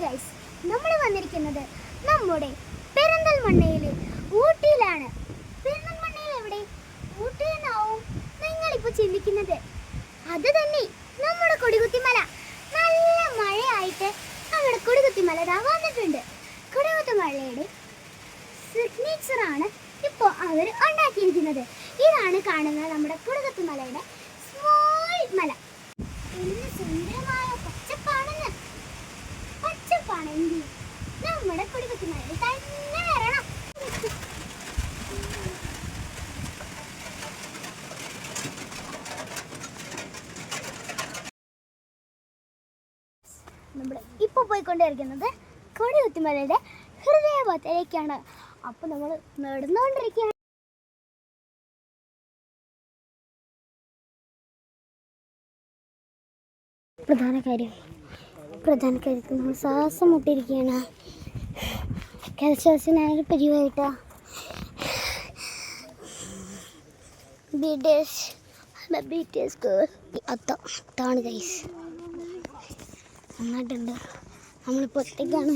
Guys, നമ്മൾ വന്നിരിക്കുന്നത് നമ്മുടെ പെരിന്തൽമണ്ണയിൽ ഊട്ടിയിലാണ്. പെരിന്തൽമണ്ണയിൽ എവിടെ? ഊട്ടിയെന്നാവും നിങ്ങളിപ്പോൾ ചിന്തിക്കുന്നത്. അത് തന്നെ നമ്മുടെ കൊടികുത്തിമല. നല്ല മഴയായിട്ട് നമ്മുടെ കൊടികുത്തിമല വന്നിട്ടുണ്ട്. കൊടികുത്തിമലയുടെ സിഗ്നേച്ചറാണ് ഇപ്പോൾ അവർ ഉണ്ടാക്കിയിരിക്കുന്നത്. ഇതാണ് കാണുന്നത് നമ്മുടെ കൊടികുത്തിമലയുടെ സ്മോൾ മല. എന്ത് സുന്ദരമായ പച്ചപ്പാണെന്ന്. പച്ചപ്പാണെങ്കിൽ നമ്മുടെ കൊടികുത്തിമലയിൽ തന്നെ വരണം. നമ്മൾ ഇപ്പോൾ പോയിക്കൊണ്ടിരിക്കുന്നത് കൊടികുത്തിമലയുടെ ഹൃദയഭാഗത്തേക്കാണ്. അപ്പോൾ നമ്മൾ നടന്നുകൊണ്ടിരിക്കുകയാണ്. പ്രധാന കാര്യത്തിൽ നമ്മൾ ശ്വാസം മുട്ടിയിരിക്കുകയാണ്. ശ്വാസനായ പരിവായിട്ടാ അത്താണ് ഗൈസ്. നന്നായിട്ടുണ്ട്. നമ്മളിപ്പോൾ ഒറ്റയ്ക്കാണ്.